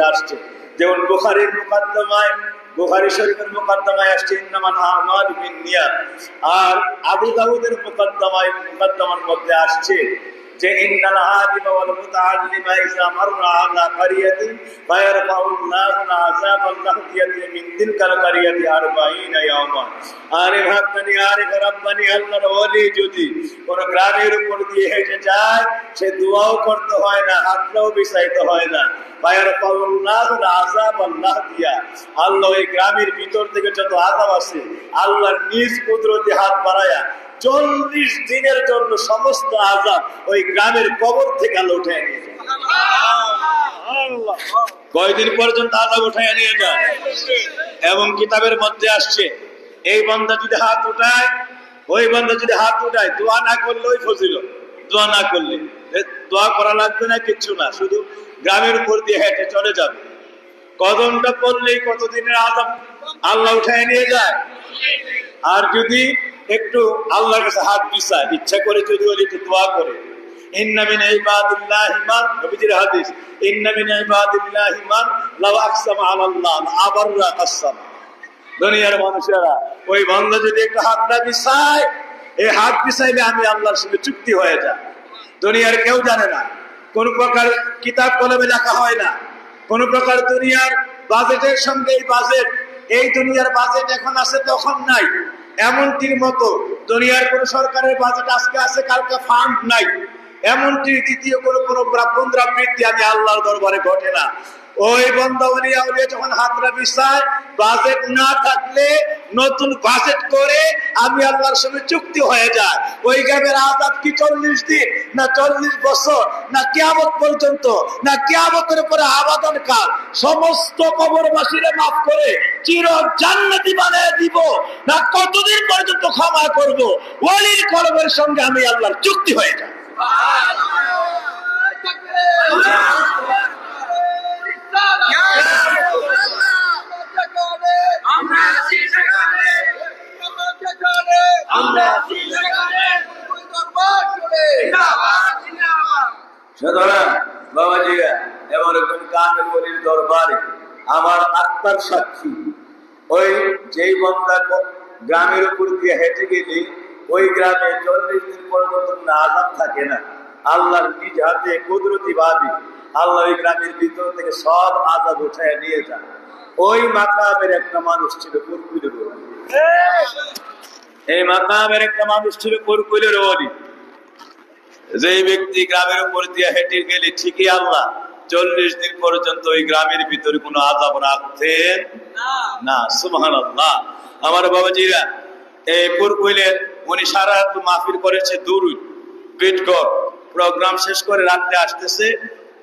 আসছে, যেমন বুখারীর মুকাদ্দমায়, বুখারী শরীফের মুকাদ্দমায় আসছে ইন্নামাল আমালু বিন্নিয়াত, আর আবু দাউদের মুকাদ্দমার মধ্যে আসছে যে ইন্নাল আলিমা ওয়াল মুতাআল্লিমা ইযা মাররা আলা কারিয়াতিন ফায়ারফাউল্লাহু আযাবাল লাহদিয়াতি মিন তিলকাল কারিয়াতি 40 ইয়াওমান। আরে ভাবনি, আরে রব্বানি, আল্লাহর ওলি যদি কোন গ্রামের উপর দিয়ে হেঁটে যায়, সে দোয়াও করতে হয় না, হাতটাও বিছাইতে হয় না। ফায়ারফাউল্লাহু আযাবাল লাহদিয়া, আল্লাহ এই গ্রামের ভিতর থেকে যত আযাব আছে, আল্লাহর নিজ কুদরতে হাত বাড়ায়া 40 দিনের জন্য সমস্ত আযাব ওই গ্রামের কবর থেকে আল্লাহ উঠায় নিয়ে যায়। কয়দিন পর্যন্ত আযাব উঠায় নিয়ে যায়? এবং কিতাবের মধ্যে আসছে এই বান্দা যদি হাত উঠায়, ওই বান্দা যদি হাত উঠায়, দোয়া না করলে ওই ফজিলত, দোয়া না করলে দোয়া করা লাগবে না, কিচ্ছু না, শুধু গ্রামের উপর দিয়ে হেঁটে চলে যাবে। কদমটা পড়লেই কতদিনের আযাব আল্লাহ উঠায় নিয়ে যায়। আর যদি একটু আল্লাহর কাছে হাত বিছায়, ইচ্ছা করে যদি বলি একটু দোয়া করে, ইন্না মিন ইবাদিল্লাহি মান, নবীজির হাদিস, ইন্না মিন ইবাদিল্লাহি মান লাউ আকসামা আলাল্লাহ আবাররা কাসাম। দুনিয়ার মানুষেরা, ওই বান্দা যদি একটু হাতটা বিছায়, এই হাত বিছাইলে আমি আল্লাহর সঙ্গে চুক্তি হয়ে যায়। দুনিয়ার কেউ জানে না, কোন প্রকার কিতাব কলমে লেখা হয় না, কোন প্রকার দুনিয়ার বাজেটের সঙ্গে এই বাজেট, এই দুনিয়ার বাজেট এখন আছে তখন নাই, এমনটির মতো দুনিয়ার কোন সরকারের বাজেট আজকে আছে কালকে ফান্ড নাই, এমনটি দ্বিতীয় কোনো পুনরাবৃত্তি আমি আল্লাহর দরবারে ঘটে না। ওই বান্দা ওলিয়া যখন হাতরা বিছায়, বাজেট না থাকলে নতুন বাজেট করে আমি আল্লাহর সঙ্গে চুক্তি হয়ে যায়। ওই গ্রামের আযাব কি 40 দিন, না 40 বছর, না কিয়ামত পর্যন্ত, না কিয়ামতের পরে আবাদন কাল, সমস্ত কবরবাসীরে মাফ করে চির জান্নাতি বানিয়ে দিব, না কতদিন পর্যন্ত ক্ষমা করব, ওলির কলমের সঙ্গে আমি আল্লাহর চুক্তি হয়ে যায়। সুতরাং বাবাজিরা, এমন একজন কামেল ওলির দরবারে আমার আত্মার সাক্ষী, ওই যেই বান্দা গ্রামের উপর দিয়ে হেঁটে গেলে ওই গ্রামে 40 দিন পর্যন্ত কোনো আযাব থাকে না। আল্লাহর নিজ হাতে কুদরতি ভাবে আল্লাহ ওই গ্রামের ভিতর থেকে সব আযাব উঠায় নিয়ে যান। ওই মাকামের একটা মানুষ ছিল কুরকুলের ওলি, এই মাকামের একটা মানুষ ছিল কুরকুলের ওলি। যেই ব্যক্তি গ্রামের উপর দিয়ে হেঁটে গেলে ঠিকই আল্লাহ 40 দিন পর্যন্ত ওই গ্রামের ভিতরে কোনো আযাব রাখতেন না। সুবহানাল্লাহ। আমার বাবাজিরা, এই কুরকুলের উনি সারা রাত মাহফিল করেছে, দুরুদ বিটগড় প্রোগ্রাম শেষ করে রাত্রে আসতেছে,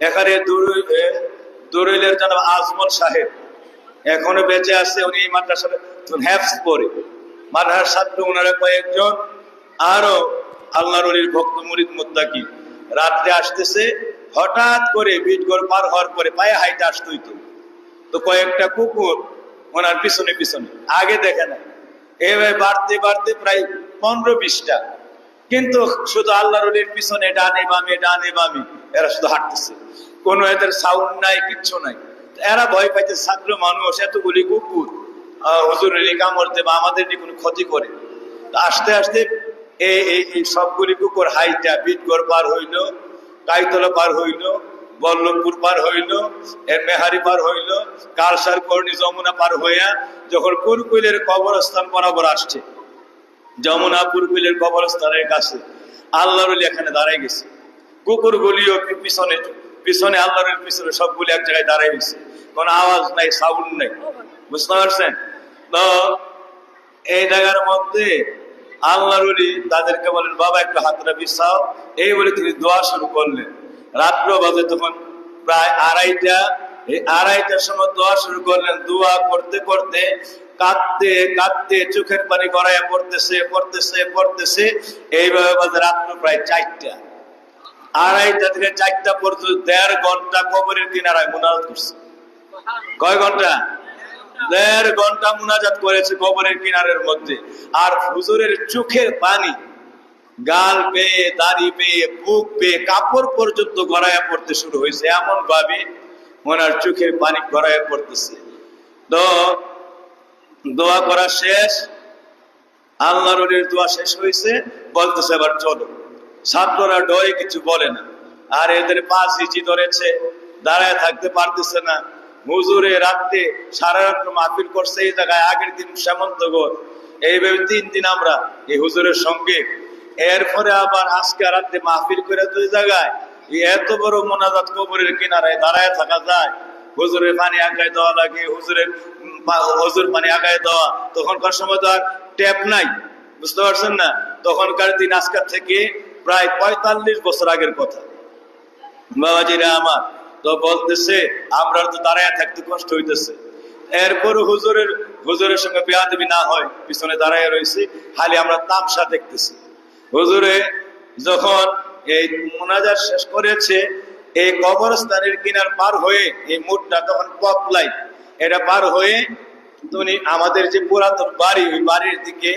এখানে দুরুইলের জনাব আজমল সাহেব এখনো বেঁচে আছে, উনি এই মাদ্রাসায় হেফজ পড়ে, মাদ্রাসার ছাত্র ওনারা কয়েকজন, আরো আল্লাহর ওলির ভক্ত মুরিদ মুত্তাকি। রাত্রে আসতেছে, হঠাৎ করে বিটগড় পার হওয়ার পরে পায়ে হাইটে আসতই, তো কয়েকটা কুকুর ওনার পিছনে পিছনে, আগে দেখে না, এভাবে বাড়তে বাড়তে প্রায় 15-20টা, কিন্তু শুধু আল্লাহর ওলির পিছনে ডানে বামে ডানে বামে এরা শুধু হাঁটতেছে, কোনো এদের সাউন্ড নাই, কিচ্ছু নাই। এরা ভয় পাইতে, ছাত্র মানুষ, এতগুলি কুকুর হুজুরের কামড় দেবে, আমাদের কোনো ক্ষতি করে। আস্তে আস্তে এই সবগুলি কুকুর হাইটা বিটগড় পার হইল, কাইতলা পার হইল, বল্লভপুর পার হইল, এর মেহারি পার হইল, কালসার করণী যমুনা পার হইয়া যখন কুরকুলের কবরস্থান বরাবর আসছে, যমুনা কুরকুলের কবরস্থানের কাছে আল্লাহর ওলি এখানে দাঁড়াই গেছে। কুকুরগুলিও পিছনে পিছনে আল্লাহর পিছনে সবগুলি এক জায়গায় দাঁড়াই গেছে, কোনো আওয়াজ নাই, সাউন্ড নাই। বুঝতে পারছেন তো? এই জায়গার মধ্যে আল্লাহর ওলি তাদেরকে বলেন, বাবা একটু হাতটা বিছাও, এই বলে তিনি দোয়া শুরু করলেন। রাত্র বাজে তখন প্রায় 2:30, এই 2:30টার সময় দোয়া শুরু করলেন। দোয়া করতে করতে কাঁদতে কাঁদতে চোখের পানি গড়াইয়া পড়তেছে পড়তেছে পড়তেছে, এইভাবে বাজে রাত্র প্রায় 4টা। 2:30 থেকে 4টা পর্যন্ত 1.5 ঘন্টা কবরের কিনারায় মুনাজাত করছে। কয় ঘন্টা? 1.5 ঘন্টা মুনাজাত করেছে কবরের কিনারের মধ্যে। আর হুজুরের চোখের পানি গাল বেয়ে, দাড়ি বেয়ে, বুক বেয়ে, কাপড় পর্যন্ত গড়াইয়া পড়তে শুরু হয়েছে, এমন ভাবে ওনার চোখের পানি গড়ায় পড়তেছে। তো দোয়া করা শেষ, আল্লাহর ওলির দোয়া শেষ হয়েছে, বলতেছে এবার চলো। ছাত্ররা ডরে কিছু বলে না, আর এদের পাঁচ হিচি ধরেছে, দাঁড়ায় থাকতে পারতেছে না। হুজুরে রাত্রে সারা রাত্র মাহফিল করছে এই জায়গায়, আগের দিন শ্যামন্তগর, এইভাবে 3 দিন আমরা এই হুজুরের সঙ্গে। এরপরে আবার আজকে রাত্রে মাহফিল করে 2 জায়গায়, এত বড় মোনাজাত কবরের কিনারায় দাঁড়ায় থাকা যায়? হুজুরের পানি আগায় দেওয়া লাগে, হুজুর পানি আগায় দেওয়া। তখনকার সময় তো আর ট্যাপ নাই, বুঝতে পারছেন না? তখনকার দিন আজকের থেকে প্রায় 45 বছর আগের কথা। বাবাজিরা আমার, তো বলতেছে আমরা তো দাঁড়ায় থাকতে কষ্ট হইতেছে। এরপর হুজুরের সঙ্গে বেয়াদবি না হয়, পিছনে দাঁড়ায় রয়েছে, খালি আমরা তামসা দেখতেছি। হুজুরে যখন এই মোনাজাত শেষ করেছে, এই কবরস্থানের কিনার পার হয়ে, এই মুখটা তখন পপলাই, এটা পার হয়ে তুমি আমাদের যে পুরাতন বাড়ি, ওই বাড়ির দিকে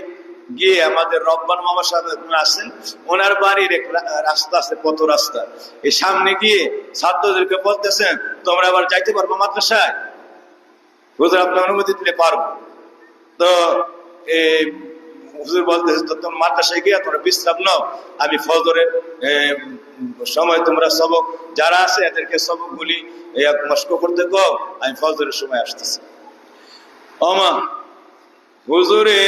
গিয়ে আমাদের রব্বান মামা সাহেব আসেন, ওনার বাড়ির এক রাস্তা আছে, পথ রাস্তা। এই সামনে গিয়ে ছাত্রদেরকে বলতেছেন তোমরা আবার যাইতে পারবো মাদ্রাসায়? হুজুর আপনি অনুমতি দিলে পারবো। তো হুজুর বলতেছে তোমরা মাদ্রাসায় গিয়ে তোমরা বিশ্রাম নাও, আমি ফজরের সময় তোমরা সবক যারা আছে এদেরকে সবক গুলি মস্ক করতে কও, আমি ফজরের সময় আসতেছি। ওমা হুজুরে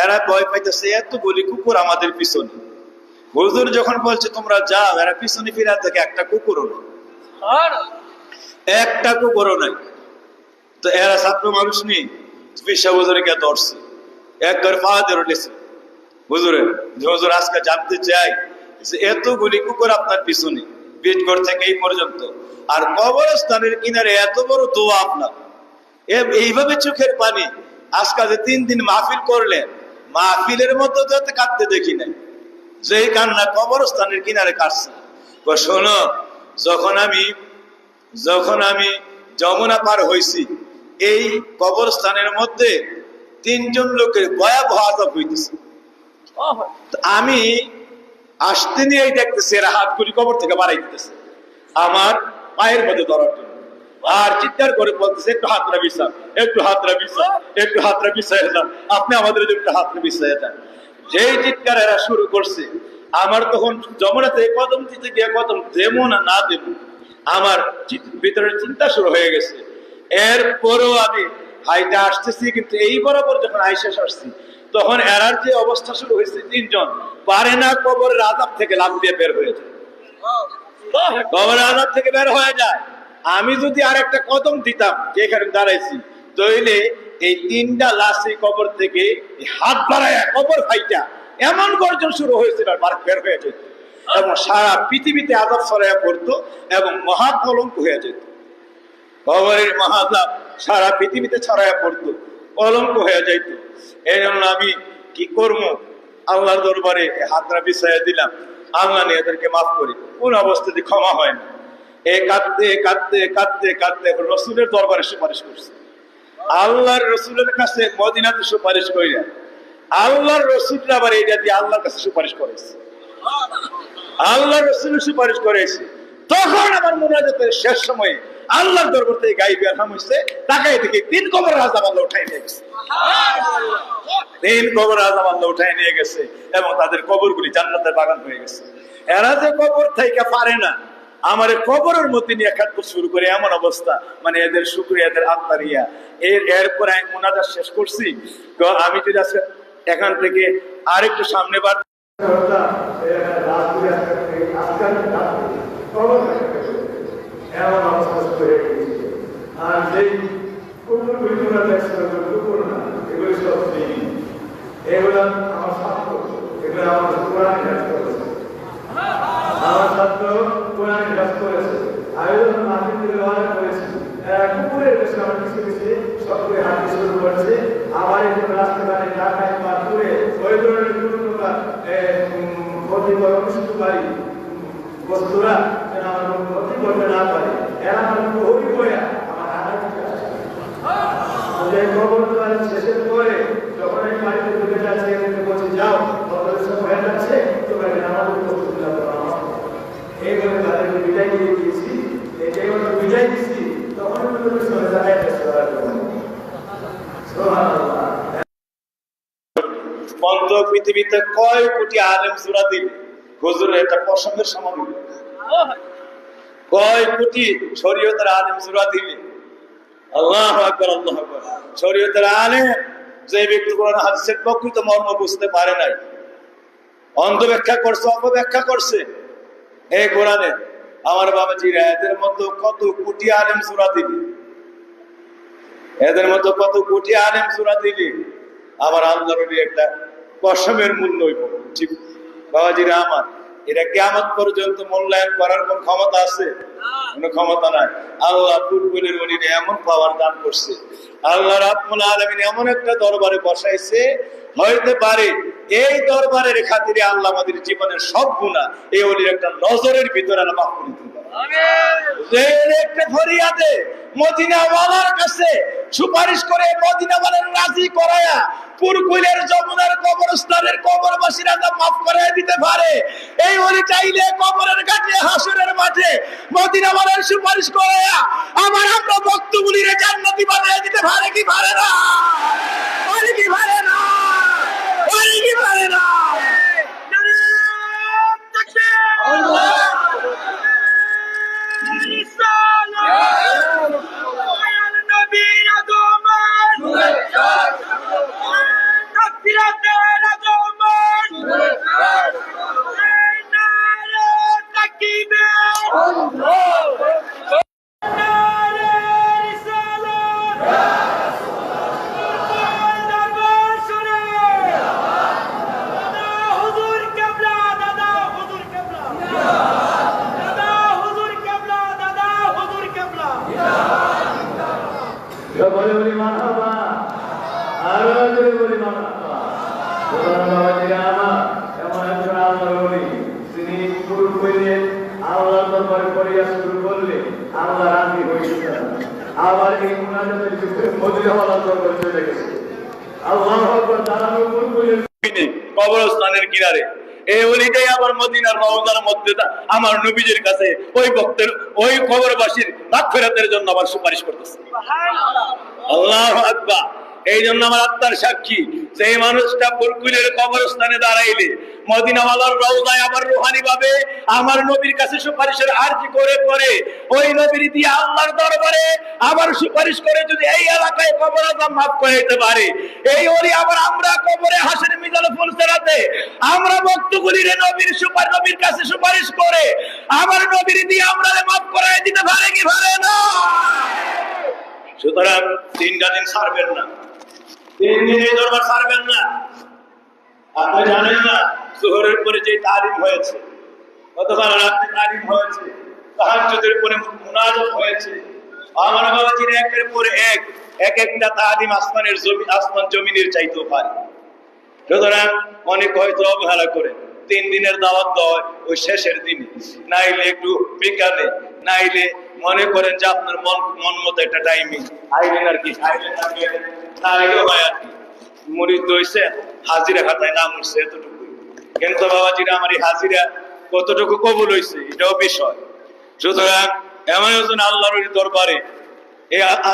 এরা ভয় পাইতেছে, এত বলি কুকুর আমাদের পিছনে। হুজুর যখন বলছে তোমরা যাও, এরা পিছনে ফিরে থেকে একটা কুকুরও নেই, একটা কুকুরও নাই। তো এরা ছাত্র মানুষ নেই, পিসা হুজুরকে ধরছে, একবার পা ধরে লেছে হুজুরের। হুজুর আজকে জানতে চাই যে এতগুলি কুকুর আপনার পিছনে, পেটঘর থেকে এই পর্যন্ত, আর কবরস্থানের কিনারে এত বড় দোয়া আপনার, এইভাবে চোখের পানি। আজকে যে 3 দিন মাহফিল করলেন, মাহফিলের মধ্যে যাতে কাঁদতে দেখি নাই, যে কান্না কবরস্থানের কিনারে কাটছে। শোনো, যখন আমি যমুনা পার হয়েছি, এই কবরস্থানের মধ্যে 3 জন লোকের ভয়াবহ আযাব হইতেছে। আমি আসতে নিয়েই দেখতেছি এরা হাতগুলি কবর থেকে বাড়াই দিতেছে আমার পায়ের মধ্যে ধরার জন্য, আর চিৎকার করে বলতেছে একটু হাতটা বিছান, একটু হাতটা বিছান, একটু হাতটা বিছাইয়া যান, আপনি আমাদের একটু হাতটা বিছাইয়া যান। যেই চিৎকার এরা শুরু করছে, আমার তখন যমুনাতে কদম দিতে গিয়ে কদম দেবো না দেবো, আমার ভিতরে চিন্তা শুরু হয়ে গেছে। এরপরও আমি হাইটা আসতেছি, কিন্তু এই বরাবর যখন আইসা আসছি, তখন এরার যে অবস্থা শুরু হয়েছে, 3 জন পারে না কবরের আযাব থেকে লাফ দিয়ে বের হয়ে যায়, কবরের আযাব থেকে বের হয়ে যায়। আমি যদি আর একটা কদম দিতাম যেখানে দাঁড়াইছি, তাহলে এই 3টা লাশই কবর থেকে হাত বাড়ায় কবর ফাইটা এমন গর্জন শুরু হয়েছিল, আর বের হয়ে যেত, এবং সারা পৃথিবীতে আযাব ছড়াইয়া পড়তো এবং মহাকলঙ্ক হয়ে যেত। কবরের মহাযাব সারা পৃথিবীতে ছড়াইয়া পড়তো, কলঙ্ক হয়ে যাইত। এই জন্য আমি কি করবো, আল্লাহর দরবারে হাতটা বিছাইয়া দিলাম, আল্লাহ নিয়ে এদেরকে মাফ করি। কোন অবস্থাতে ক্ষমা হয় না। কাঁদতে কাঁদতে কাঁদতে কাঁদতে রসুলের দরবারে সুপারিশ করছে, আল্লাহর রসুলের কাছে মদিনাতে সুপারিশ করিয়া, আল্লাহর রসুলরা আবার এইটা দিয়ে আল্লাহর কাছে সুপারিশ করেছে, আল্লাহর রসুলের সুপারিশ করেছে। তখন আমার মুনাজাতের শেষ সময়ে আল্লাহর দরবার থেকে গায়ে বের হয়েছে, তাকাই দেখি 3 কবরের আযাব আল্লাহ উঠাই নিয়ে গেছে, 3 কবরের আযাব আল্লাহ উঠাই নিয়ে গেছে, এবং তাদের কবরগুলি জান্নাতের বাগান হয়ে গেছে। এরা যে কবর থেকে পারে না, আমার কবরের মধ্যে নিয়ে খাদ্য শুরু করে এমন অবস্থা, মানে এদের শুকরিয়া, এদের আত্মারিয়া। এরপরে আমি মুনাজাত শেষ করছি। তো আমি যদি আজকে এখান থেকে আরেকটু সামনে বার আর যেই এগুলো আমার ছাত্র, এগুলো আমার কোরআন করেছে, আমার ছাত্র কোরআন করেছে। আমি যখন মাহফিল থেকে রওনা করেছি, কুকুরের বেশি আমার কিছু কিছু সকলে হাঁটতে শুরু করেছে। আবার একটু রাস্তাঘাটে ঢাকায় বা দূরে ওই ধরনের ক্ষতি অনুষ্ঠিতকারী বস্তুরা যেন আমার ক্ষতি করতে না পারে, এরা আমার প্রহরী হয়ে আমার হাঁটাতে আসে। খবর শেষের পরে যখন আমি বাড়িতে ঢুকে যাচ্ছি, বলছি যাও খবরের সব হয়ে যাচ্ছে, তোমাকে আমাদের প্রস্তুতি এইভাবে তাদেরকে বিদায় দিয়ে দিয়েছি। বুঝাই দিচ্ছি তখন চলে যায়। বন্ধ পৃথিবীতে কয় কোটি আলেম সূরা দিবে হুজুরের একটা প্রসঙ্গের সমাধান, কয় কোটি শরীয়তের আলেম সূরা দিবে। আল্লাহু আকবার, আল্লাহু আকবার। শরীয়তের আলেম যে ব্যক্তি কোরআন হাদিসের প্রকৃত মর্ম বুঝতে পারে নাই, অন্ধ ব্যাখ্যা করছে, অপব্যাখ্যা করছে এই কোরআনে, আমার বাবাজিরা এদের মতো কত কোটি আলেম সূরা দিবে, এদের মতো কত কোটি আলেম সূরা দিবে। আবার আল্লাহর একটা কসমের মূল্য ঠিক বাবাজিরা আমার, এটা কিয়ামত পর্যন্ত মূল্যায়ন করার কোন ক্ষমতা আছে? কোনো ক্ষমতা নাই। আল্লাহ পূর্বের ওলিরে এমন পাওয়ার দান করছে, আল্লাহ রাব্বুল আলামিন এমন একটা দরবারে বসাইছে, হইতে পারে এই দরবারের খাতিরে আল্লাহ আমাদের জীবনের সব গুনাহ এই ওলির একটা নজরের ভিতরে আল্লাহ মাফ করে দিতে পারে। আমিন। একটা ফরিয়াদে মদিনাওয়ালার কাছে সুপারিশ করে মদিনাওয়ালার রাজি করায়া পুরকুলের যমুনার কবরস্থানের কবরবাসীরা তা মাফ করে দিতে পারে। এই ওলি চাইলে কবরের ঘাটে হাসরের মাঠে মদিনাওয়ালার সুপারিশ করায়া আমরা ভক্তগুলিরে জান্নাতি বানিয়ে দিতে পারে কি পারে না? পারে কি পারে না? পারে কি পারে না? কবরস্থানের কিনারে এই ওলিটাই আবার মদিনার রওজার মধ্যে আমার নবীজির কাছে ওই ভক্তের ওই কবরবাসীর মাগফিরাতের জন্য আবার সুপারিশ করতেছে। আল্লাহু আকবার। এই জন্য আমার আত্মার সাক্ষী, যে মানুষটা পুরকুলের কবরস্থানে দাঁড়াইলে মদিনাওয়ালার রওজায় আবার রুহানি ভাবে আমার নবীর কাছে সুপারিশের আরজি করে করে ওই নবীর দিয়ে আল্লাহর দরবারে আবার সুপারিশ করে যদি এই এলাকায় কবর আযাব মাফ করে দিতে পারে, এই ওলি আবার আমরা কবরে হাসরের মিজানে ফুলসেরাতে আমরা ভক্তগুলির নবীর কাছে সুপারিশ করে আমার নবীর দিয়ে আমরা মাফ করে দিতে পারে কি পারে না? সুতরাং 3টা দিন ছাড়বেন না, 3 দিন এই দরবার ছাড়বেন না। আপনি জানেন না যোহরের পরে যে তালিম হয়েছে, গতকাল রাতে তালিম হয়েছে, তাহাজ্জুদের পরে মুনাজাত হয়েছে, আমার বাবাজির একের পরে এক একটা তালিম আসমান জমিনের চাইতেও পারে। সুতরাং অনেক হয়তো অবহেলা করে 3 দিনের দাওয়াত দেয় ওই শেষের দিনে, নাইলে একটু বিকালে, নাইলে মনে করেন যে আপনার মন মতো একটা টাইমিং আইলেন আর কি, আইলেন আর কি, নাইলেও হয় আর কি, মুরিদ হয়েছে হাজিরা খাতায় নাম উঠছে এতটুকু। কিন্তু বাবাজিরা আমার এই হাজিরা কতটুকু কবুল হয়েছে এটাও বিষয়। সুতরাং এমন একজন আল্লাহর দরবারে,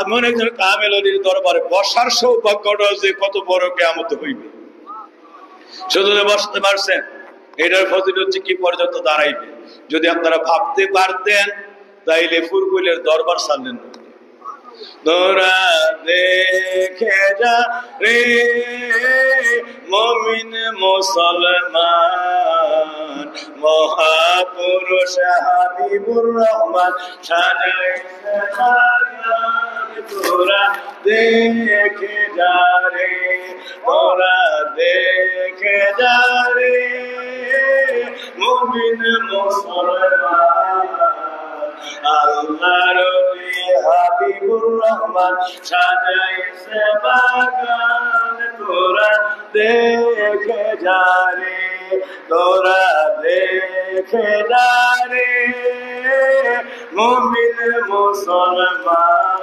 এমন একজন কামেল ওলির দরবারে বসার সৌভাগ্যটা যে কত বড় কিয়ামত হইবে। শুধু বসতে পারছেন এটার ফজিলত হচ্ছে কি পর্যন্ত দাঁড়াইবে। যদি আপনারা ভাবতে পারতেন তাইলে ফুরকুলের দরবার ছাড়লেন না। তোরা দেখে যা রে মুমিন মুসলমান, মহাপুরুষ হাবিবুর রহমান সাজাইছে বাগান। তোরা দেখে যা রে, তোরা দেখে যা রে মুমিন মুসলমান, আল্লাহর ওলি হাবিবুর রহমান সাজাইছে বাগান। তোরা দেখে যা রে, তোরা দেখে যা রে মুমিন মুসলমান,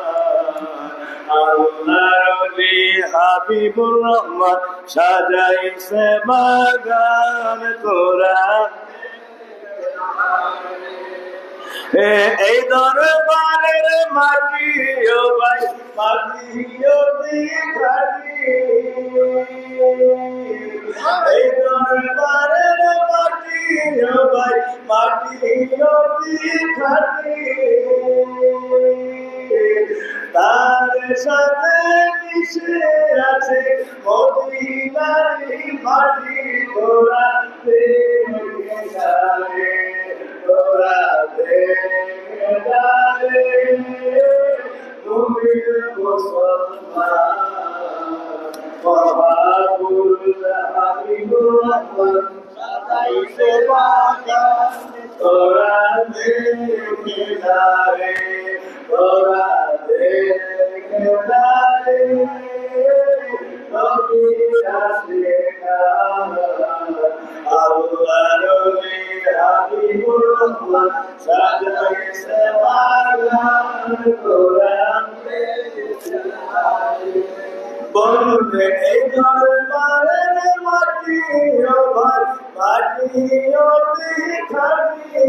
আল্লাহর ওলি হাবিবুর রহমান সাজাইছে বাগান। তোরা এই দরবারের মাটি ও ভাই মাটি ও দিঘাটি এই দরবারের মাটি ও ভাই মাটি ও দিঘাটি তার সাথে মিশে আছে মদিনারি মাটি তোরা তোরা তুমি তোরা বলবে এই দরবারের মাটি ও ভাই মাটি ও দিঘাটি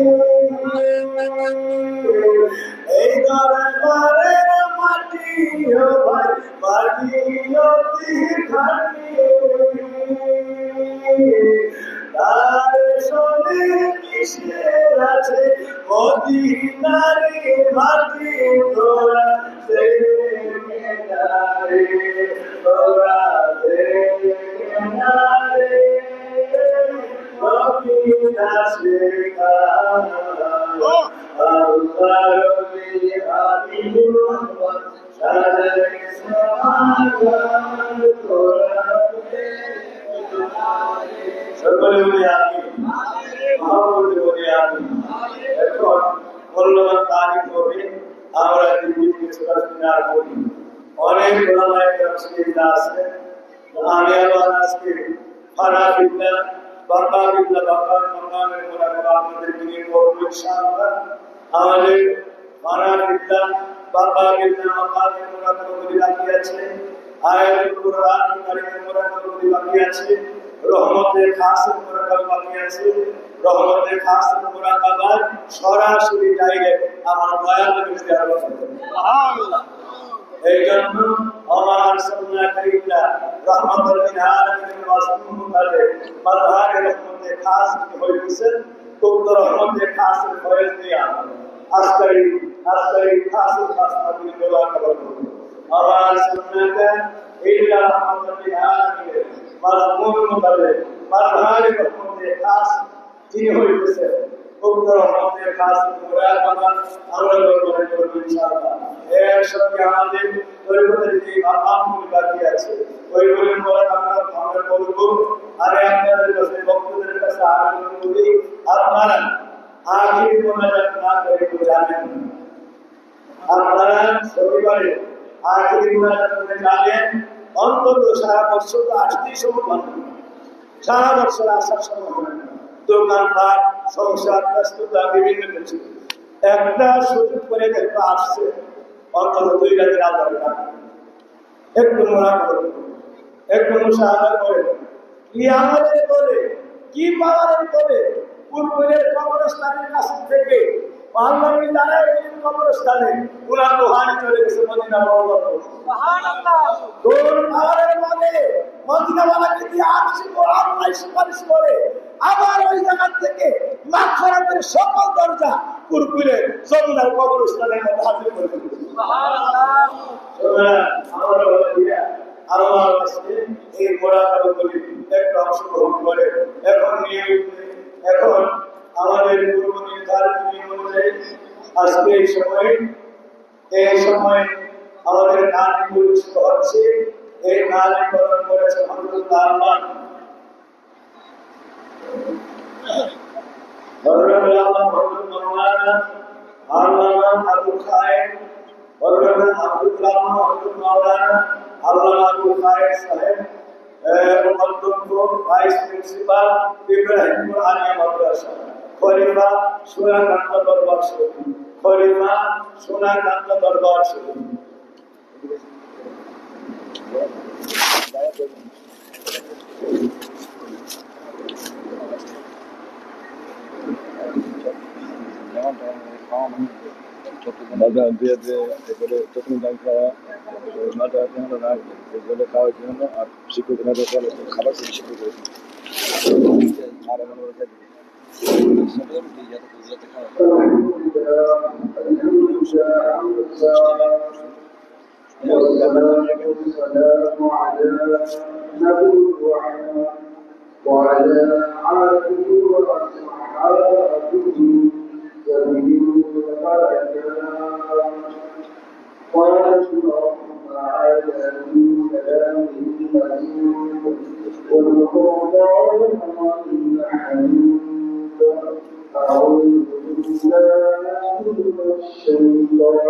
এই দরবারের মাটি ও ভাই মাটি ও দিঘাটি তার সঙ্গে মিশে আছে মদিনারি মাটি তোরা সকলে বলে আমি মহাবুদ্ধি বলে আমি এখন মূল্যবান তারিখ হবে আমরা জীবনকে ছোটাছুটি করি অনেক ওলামায়ে কেরাম আছে আমি আবার আজকে ফারা বিদ্যা বাবা বিদ্যা বাবার মকামের মোরাকাবা আপনাদের নিয়ে করব ইনশাআল্লাহ আমাদের ফারা বিদ্যা বাবা বিদ্যা মকামের মোরাকাবা করে বাকি আছে আয়াতুল কুরআন কারীমের মোরাকাবা করে বাকি আছে রহমতের খাসের মোরাকাবা বাকি আছে রহমতের খাসের মোরাকাবা সরাসরি ডাইরেক্ট আমার দয়াল নবী জিয়ারত করতে সুবহানাল্লাহ এই জন্য আমার সামনে করিমরা রহমতুল লিল আলামিন মাসুম করে মারহারে রহমতের খাস হইছে উক্ত রহমতের খাসের ফয়েজ দিয়া আজকারি খাসের খাস আপনি দোয়া করুন আমার সামনে ইল্লা রহমতুল লিল আলামিন মাসুম করে মারহারে রহমতের খাস যিনি হইছে উক্ত রহমতের খাস মুরাকাবা আমরা করে করব ইনশাআল্লাহ এর সঙ্গে আমাদের পরিবর্তন যে মাকামগুলো বাকি আছে ওইগুলোর পরে আমরা করব আর আপনাদের কাছে বক্তব্যের কাছে আবেদন করি আপনারা আখির মোনাজাত না করে জানেন আপনারা সবাই আখির মোনাজাত করে জানেন অন্তত সারা বছর তো আসতেই সম্ভব সারা বছর আসার সম্ভব হয় না দোকানপাট সংসার ব্যস্ততা বিভিন্ন কিছু একটা সুযোগ করে দেখতে আসছে অন্তত 2 রাতের আদার টাকা একটু মোরা করে একটু মুশাহাদা করে কি আমাদের করে কি পাওয়ার করে পূর্বের কবরস্থানের কাছে থেকে বাংলাদেশ দ্বারা এই কবরস্থানে পুরা রোহানি চলে গেছে মদিনা বাবা সুবহানাল্লাহ কোন পাওয়ারের মানে মদিনা বাবাকে দিয়ে আসছে কোরআন নাই সুপারিশ করে আবার ওই জায়গা থেকে মাগফিরাতের সকল দরজা পূর্বের যমুনার কবরস্থানে হাজির করে সুবহানাল্লাহ আমরা বলিয়া আল্লাহ রাসূল এই মোরাকাবা করি একটা অংশগ্রহণ করে এখন আমাদের পূর্ব নির্ধারিত নিয়ম অনুযায়ী আজকে এই সময় আমাদের গান পরিবেশিত হচ্ছে এই গান করণ করেছে হযরত আল্লামা আবু খায়ের সাহেব অধ্যক্ষ ভাইস প্রিন্সিপাল ইব্রাহিমপুর আলিয়া মাদ্রাসা খলিফা সোনাকান্ত দরবার শরীফ বাজার দিয়ে এগুলো চট্টগ্রাম দাম খাওয়া মাথা রাখবে এগুলো খাওয়ার জন্য আর শিক্ষক খাবার করে শিক্ষক করে আর মনে করে والسلام على نبينا وعلى آله وأصحابه سبيل الهدى وأشرف على كلامه والقرآن